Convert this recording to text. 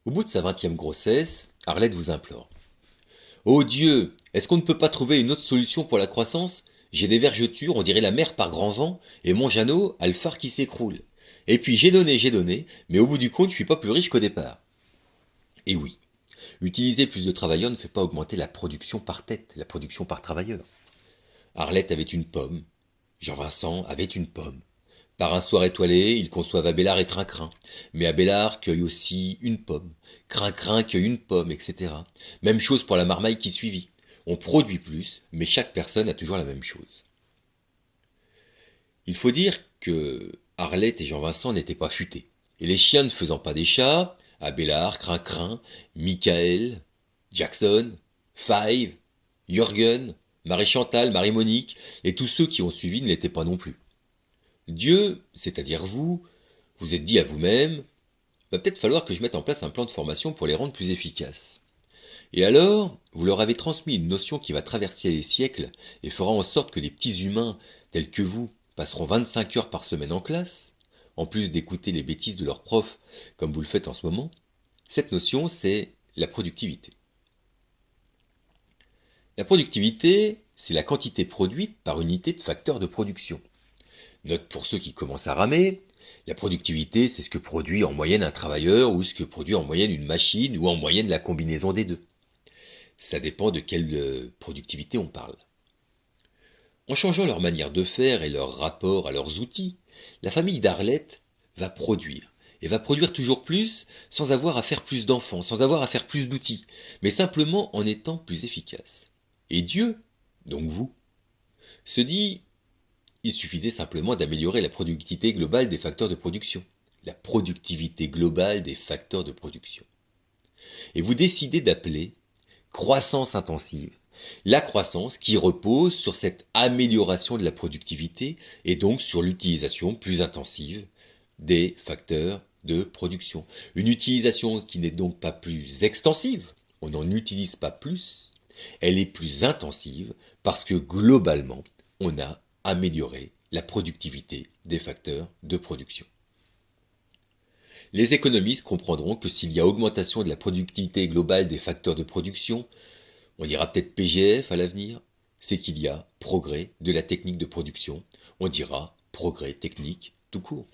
Au bout de sa 20e grossesse, Arlette vous implore. Ô Dieu, est-ce qu'on ne peut pas trouver une autre solution pour la croissance? J'ai des vergetures, on dirait la mer par grand vent, et mon Jeannot a le phare qui s'écroule. Et puis j'ai donné, mais au bout du compte, je suis pas plus riche qu'au départ. Et oui, utiliser plus de travailleurs ne fait pas augmenter la production par tête, la production par travailleur. Arlette avait une pomme, Jean-Vincent avait une pomme. Par un soir étoilé, ils conçoivent Abélard et Crin-Crin. Mais Abélard cueille aussi une pomme. Crin-Crin cueille une pomme, etc. Même chose pour la marmaille qui suivit. On produit plus, mais chaque personne a toujours la même chose. Il faut dire que Arlette et Jean-Vincent n'étaient pas futés. Et les chiens ne faisant pas des chats, Abélard, Crin-Crin, Michael, Jackson, Five, Jürgen, Marie-Chantal, Marie-Monique, et tous ceux qui ont suivi ne l'étaient pas non plus. Dieu, c'est-à-dire vous, vous êtes dit à vous-même, va peut-être falloir que je mette en place un plan de formation pour les rendre plus efficaces. Et alors, vous leur avez transmis une notion qui va traverser les siècles et fera en sorte que les petits humains, tels que vous, passeront 25 heures par semaine en classe, en plus d'écouter les bêtises de leurs profs, comme vous le faites en ce moment. Cette notion, c'est la productivité. La productivité, c'est la quantité produite par unité de facteur de production. Note pour ceux qui commencent à ramer, la productivité, c'est ce que produit en moyenne un travailleur ou ce que produit en moyenne une machine ou en moyenne la combinaison des deux. Ça dépend de quelle productivité on parle. En changeant leur manière de faire et leur rapport à leurs outils, la famille d'Arlette va produire. Et va produire toujours plus sans avoir à faire plus d'enfants, sans avoir à faire plus d'outils, mais simplement en étant plus efficace. Et Dieu, donc vous, se dit il suffisait simplement d'améliorer la productivité globale des facteurs de production. La productivité globale des facteurs de production. Et vous décidez d'appeler croissance intensive la croissance qui repose sur cette amélioration de la productivité et donc sur l'utilisation plus intensive des facteurs de production. Une utilisation qui n'est donc pas plus extensive, on n'en utilise pas plus, elle est plus intensive parce que globalement, on a amélioré la productivité des facteurs de production. Les économistes comprendront que s'il y a augmentation de la productivité globale des facteurs de production, on dira peut-être PGF à l'avenir, c'est qu'il y a progrès de la technique de production, on dira progrès technique tout court.